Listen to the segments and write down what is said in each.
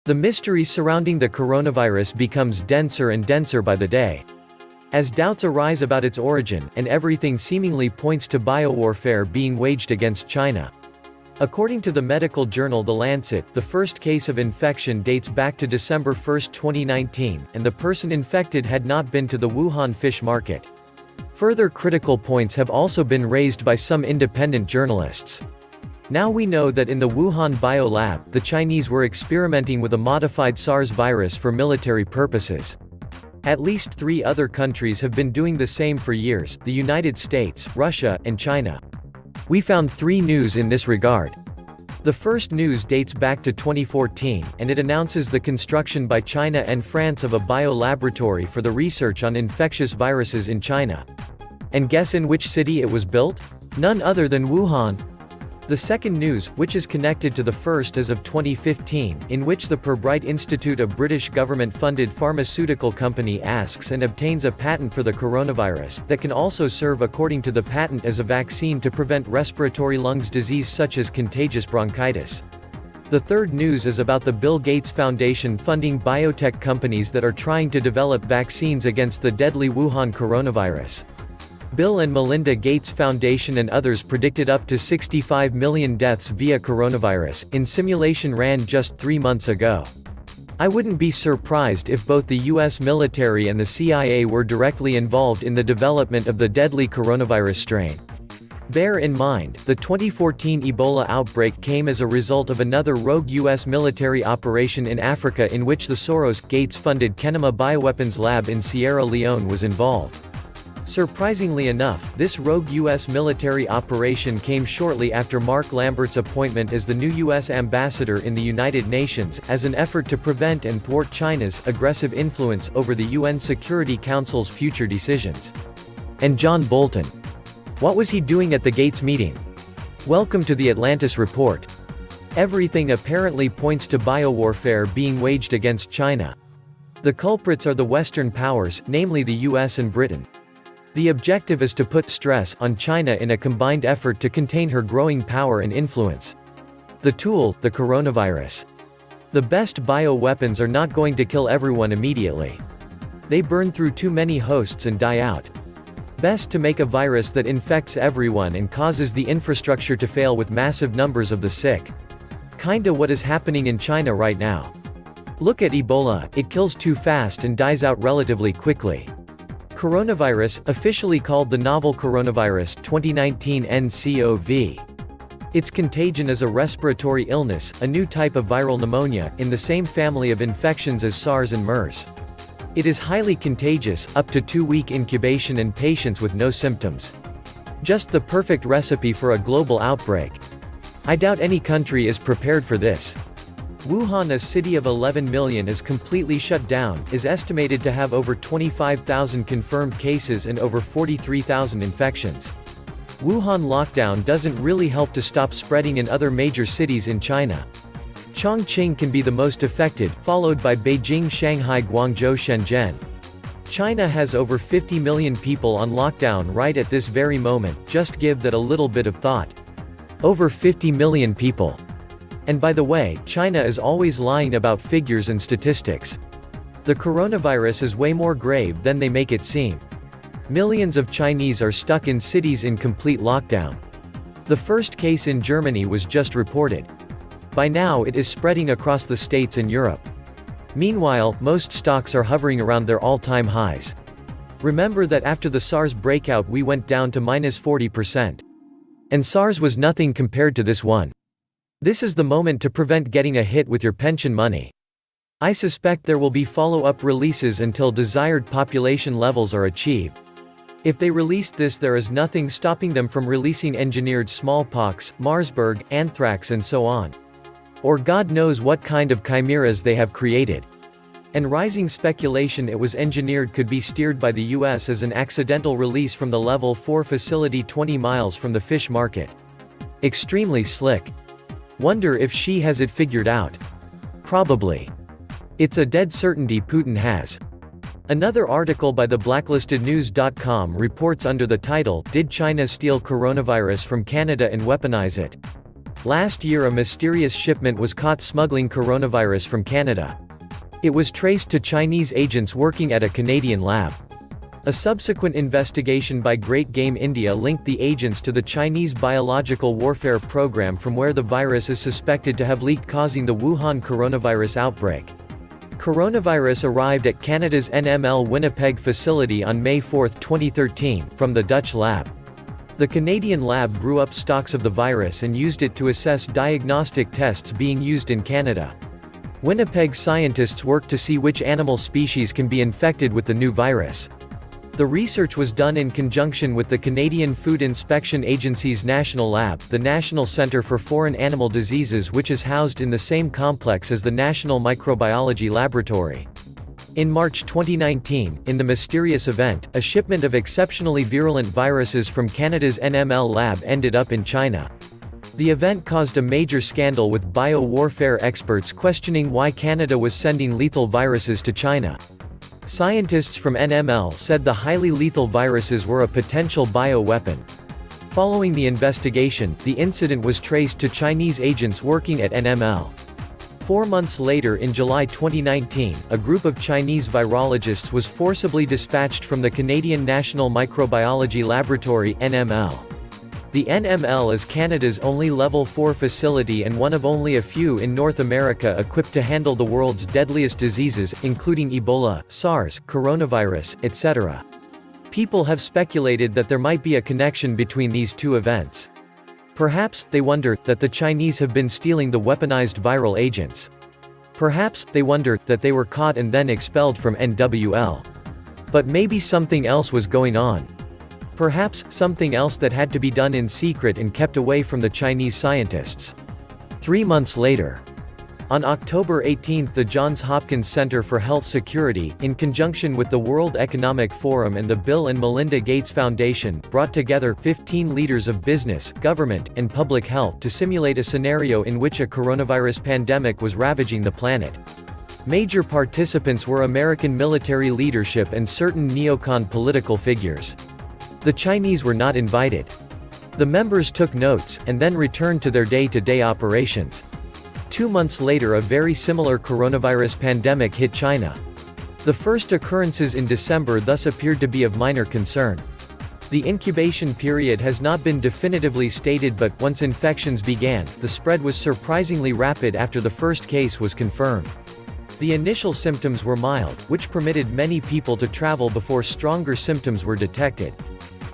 The mystery surrounding the coronavirus becomes denser and denser by the day. As doubts arise about its origin, and everything seemingly points to biowarfare being waged against China. According to the medical journal The Lancet, the first case of infection dates back to December 1, 2019, and the person infected had not been to the Wuhan fish market. Further critical points have also been raised by some independent journalists. Now we know that in the Wuhan biolab, the Chinese were experimenting with a modified SARS virus for military purposes. At least 3 other countries have been doing the same for years: the United States, Russia, and China. We found 3 news in this regard. The first news dates back to 2014, and it announces the construction by China and France of a biolaboratory for the research on infectious viruses in China. And guess in which city it was built? None other than Wuhan. The second news, which is connected to the first as of 2015, in which the Pirbright Institute, a British government-funded pharmaceutical company, asks and obtains a patent for the coronavirus, that can also serve according to the patent as a vaccine to prevent respiratory lungs disease such as contagious bronchitis. The third news is about the Bill Gates Foundation funding biotech companies that are trying to develop vaccines against the deadly Wuhan coronavirus. Bill and Melinda Gates Foundation and others predicted up to 65 million deaths via coronavirus, in simulation ran just 3 months ago. I wouldn't be surprised if both the US military and the CIA were directly involved in the development of the deadly coronavirus strain. Bear in mind, the 2014 Ebola outbreak came as a result of another rogue US military operation in Africa in which the Soros-Gates-funded Kenema bioweapons lab in Sierra Leone was involved. Surprisingly enough, this rogue U.S. military operation came shortly after Mark Lambert's appointment as the new U.S. ambassador in the United Nations, as an effort to prevent and thwart China's aggressive influence over the UN Security Council's future decisions. And John Bolton. What was he doing at the Gates meeting? Welcome to the Atlantis Report. Everything apparently points to biowarfare being waged against China. The culprits are the Western powers, namely the US and Britain. The objective is to put stress on China in a combined effort to contain her growing power and influence. The tool, the coronavirus. The best bioweapons are not going to kill everyone immediately. They burn through too many hosts and die out. Best to make a virus that infects everyone and causes the infrastructure to fail with massive numbers of the sick. Kinda what is happening in China right now. Look at Ebola, it kills too fast and dies out relatively quickly. Coronavirus, officially called the novel coronavirus 2019 nCoV. Its contagion is a respiratory illness, a new type of viral pneumonia, in the same family of infections as SARS and MERS. It is highly contagious, up to 2-week incubation and patients with no symptoms. Just the perfect recipe for a global outbreak. I doubt any country is prepared for this. Wuhan, a city of 11 million, is completely shut down, is estimated to have over 25,000 confirmed cases and over 43,000 infections. Wuhan lockdown doesn't really help to stop spreading in other major cities in China. Chongqing can be the most affected, followed by Beijing, Shanghai, Guangzhou, Shenzhen. China has over 50 million people on lockdown right at this very moment, just give that a little bit of thought. Over 50 million people. And by the way, China is always lying about figures and statistics. The coronavirus is way more grave than they make it seem. Millions of Chinese are stuck in cities in complete lockdown. The first case in Germany was just reported. By now it is spreading across the States and Europe. Meanwhile, most stocks are hovering around their all-time highs. Remember that after the SARS breakout we went down to -40%. And SARS was nothing compared to this one. This is the moment to prevent getting a hit with your pension money. I suspect there will be follow-up releases until desired population levels are achieved. If they released this, there is nothing stopping them from releasing engineered smallpox, Marsburg, anthrax and so on. Or God knows what kind of chimeras they have created. And rising speculation it was engineered could be steered by the US as an accidental release from the Level 4 facility 20 miles from the fish market. Extremely slick. Wonder if she has it figured out. Probably. It's a dead certainty Putin has. Another article by the blacklistednews.com reports under the title, "Did China Steal Coronavirus from Canada and Weaponize It?" Last year a mysterious shipment was caught smuggling coronavirus from Canada. It was traced to Chinese agents working at a Canadian lab. A subsequent investigation by Great Game India linked the agents to the Chinese biological warfare program from where the virus is suspected to have leaked, causing the Wuhan coronavirus outbreak. Coronavirus arrived at Canada's NML Winnipeg facility on May 4, 2013, from the Dutch lab. The Canadian lab grew up stocks of the virus and used it to assess diagnostic tests being used in Canada. Winnipeg scientists worked to see which animal species can be infected with the new virus. The research was done in conjunction with the Canadian Food Inspection Agency's National Lab, the National Centre for Foreign Animal Diseases, which is housed in the same complex as the National Microbiology Laboratory. In March 2019, in the mysterious event, a shipment of exceptionally virulent viruses from Canada's NML lab ended up in China. The event caused a major scandal, with bio-warfare experts questioning why Canada was sending lethal viruses to China. Scientists from NML said the highly lethal viruses were a potential bioweapon. Following the investigation, the incident was traced to Chinese agents working at NML. 4 months later, in July 2019, a group of Chinese virologists was forcibly dispatched from the Canadian National Microbiology Laboratory (NML). The NML is Canada's only Level 4 facility and one of only a few in North America equipped to handle the world's deadliest diseases, including Ebola, SARS, coronavirus, etc. People have speculated that there might be a connection between these two events. Perhaps, they wonder, that the Chinese have been stealing the weaponized viral agents. Perhaps, they wonder, that they were caught and then expelled from NWL. But maybe something else was going on. Perhaps, something else that had to be done in secret and kept away from the Chinese scientists. 3 months later. On October 18, the Johns Hopkins Center for Health Security, in conjunction with the World Economic Forum and the Bill and Melinda Gates Foundation, brought together 15 leaders of business, government, and public health to simulate a scenario in which a coronavirus pandemic was ravaging the planet. Major participants were American military leadership and certain neocon political figures. The Chinese were not invited. The members took notes, and then returned to their day-to-day operations. 2 months later, a very similar coronavirus pandemic hit China. The first occurrences in December thus appeared to be of minor concern. The incubation period has not been definitively stated, but, once infections began, the spread was surprisingly rapid after the first case was confirmed. The initial symptoms were mild, which permitted many people to travel before stronger symptoms were detected.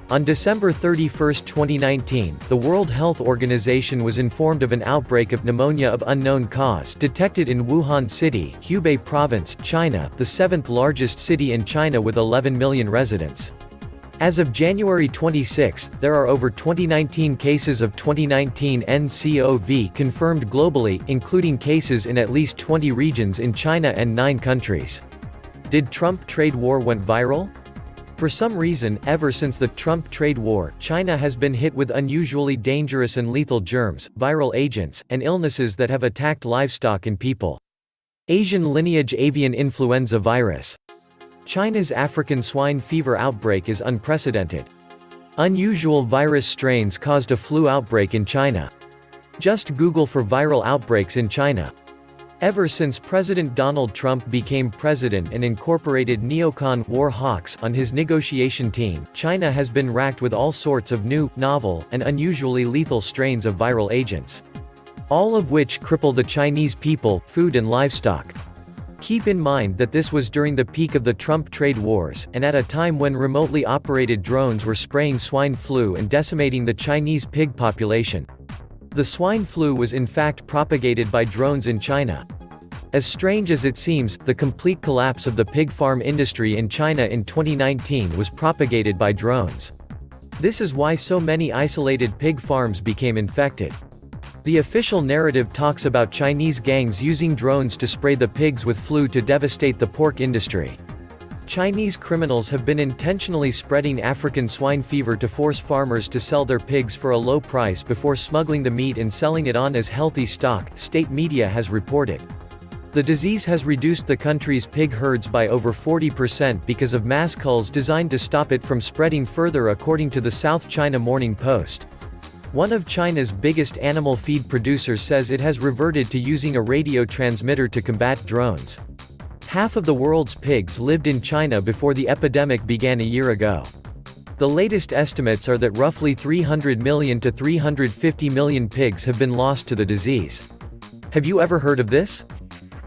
On December 31, 2019, the World Health Organization was informed of an outbreak of pneumonia of unknown cause detected in Wuhan City, Hubei Province, China, the 7th largest city in China with 11 million residents. As of January 26, there are over 2019 cases of 2019 nCoV confirmed globally, including cases in at least 20 regions in China and 9 countries. Did Trump trade war went viral? For some reason, ever since the Trump trade war, China has been hit with unusually dangerous and lethal germs, viral agents, and illnesses that have attacked livestock and people. Asian lineage avian influenza virus. China's African swine fever outbreak is unprecedented. Unusual virus strains caused a flu outbreak in China. Just Google for viral outbreaks in China. Ever since President Donald Trump became president and incorporated neocon war hawks on his negotiation team, China has been racked with all sorts of new, novel, and unusually lethal strains of viral agents. All of which cripple the Chinese people, food and livestock. Keep in mind that this was during the peak of the Trump trade wars, and at a time when remotely operated drones were spraying swine flu and decimating the Chinese pig population. The swine flu was in fact propagated by drones in China. As strange as it seems, the complete collapse of the pig farm industry in China in 2019 was propagated by drones. This is why so many isolated pig farms became infected. The official narrative talks about Chinese gangs using drones to spray the pigs with flu to devastate the pork industry. Chinese criminals have been intentionally spreading African swine fever to force farmers to sell their pigs for a low price before smuggling the meat and selling it on as healthy stock, state media has reported. The disease has reduced the country's pig herds by over 40% because of mass culls designed to stop it from spreading further, according to the South China Morning Post. One of China's biggest animal feed producers says it has reverted to using a radio transmitter to combat drones. Half of the world's pigs lived in China before the epidemic began a year ago. The latest estimates are that roughly 300 million to 350 million pigs have been lost to the disease. Have you ever heard of this?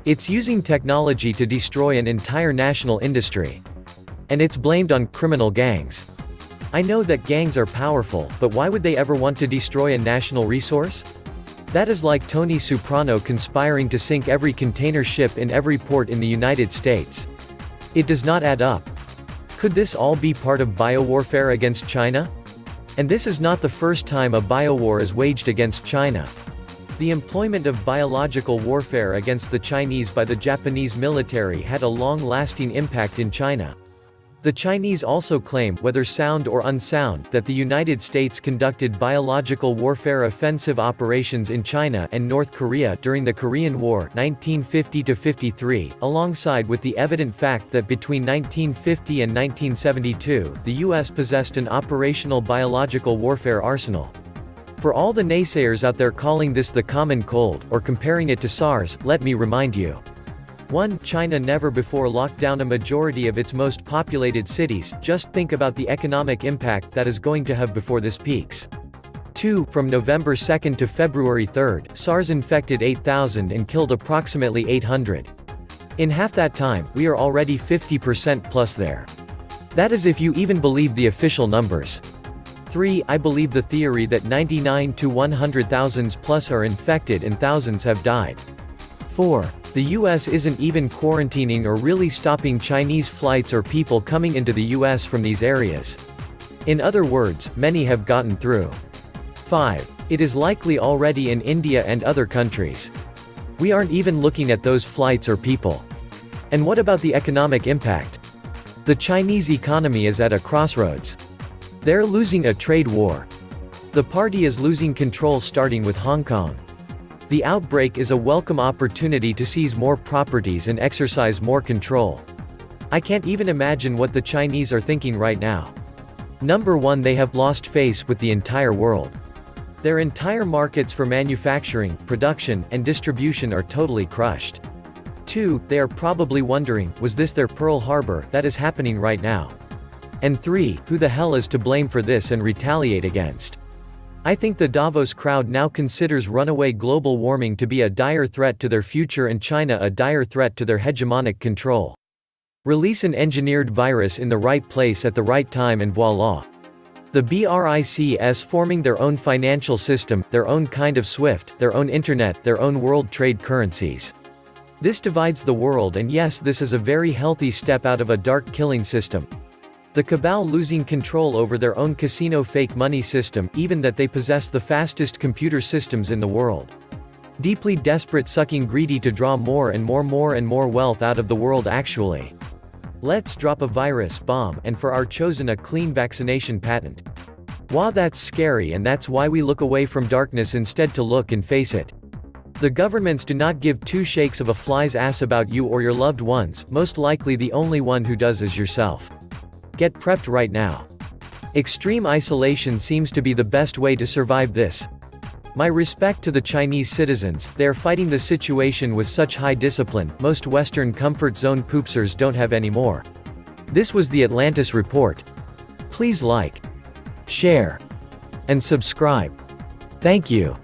It's using technology to destroy an entire national industry. And it's blamed on criminal gangs. I know that gangs are powerful, but why would they ever want to destroy a national resource? That is like Tony Soprano conspiring to sink every container ship in every port in the United States. It does not add up. Could this all be part of biowarfare against China? And this is not the first time a biowar is waged against China. The employment of biological warfare against the Chinese by the Japanese military had a long-lasting impact in China. The Chinese also claim, whether sound or unsound, that the United States conducted biological warfare offensive operations in China and North Korea during the Korean War 1950–53, alongside with the evident fact that between 1950 and 1972, the U.S. possessed an operational biological warfare arsenal. For all the naysayers out there calling this the common cold, or comparing it to SARS, let me remind you. 1. China never before locked down a majority of its most populated cities, just think about the economic impact that is going to have before this peaks. 2. From November 2 to February 3, SARS infected 8,000 and killed approximately 800. In half that time, we are already 50% plus there. That is if you even believe the official numbers. 3. I believe the theory that 99 to 100,000 plus are infected and thousands have died. 4. The US isn't even quarantining or really stopping Chinese flights or people coming into the US from these areas. In other words, many have gotten through. 5. It is likely already in India and other countries. We aren't even looking at those flights or people. And what about the economic impact? The Chinese economy is at a crossroads. They're losing a trade war. The party is losing control starting with Hong Kong. The outbreak is a welcome opportunity to seize more properties and exercise more control. I can't even imagine what the Chinese are thinking right now. Number 1, they have lost face with the entire world. Their entire markets for manufacturing, production, and distribution are totally crushed. 2, they are probably wondering, was this their Pearl Harbor? That is happening right now. And 3, who the hell is to blame for this and retaliate against? I think the Davos crowd now considers runaway global warming to be a dire threat to their future and China a dire threat to their hegemonic control. Release an engineered virus in the right place at the right time and voila. The BRICS forming their own financial system, their own kind of SWIFT, their own internet, their own world trade currencies. This divides the world, and yes, this is a very healthy step out of a dark killing system. The cabal losing control over their own casino fake money system, even that they possess the fastest computer systems in the world. Deeply desperate, sucking greedy to draw more and more wealth out of the world actually. Let's drop a virus bomb, and for our chosen a clean vaccination patent. Wow, that's scary, and that's why we look away from darkness instead to look and face it. The governments do not give two shakes of a fly's ass about you or your loved ones, most likely the only one who does is yourself. Get prepped right now. Extreme isolation seems to be the best way to survive this. My respect to the Chinese citizens, they are fighting the situation with such high discipline, most Western comfort zone poopsers don't have anymore. This was the Atlantis Report. Please like, share, and subscribe. Thank you.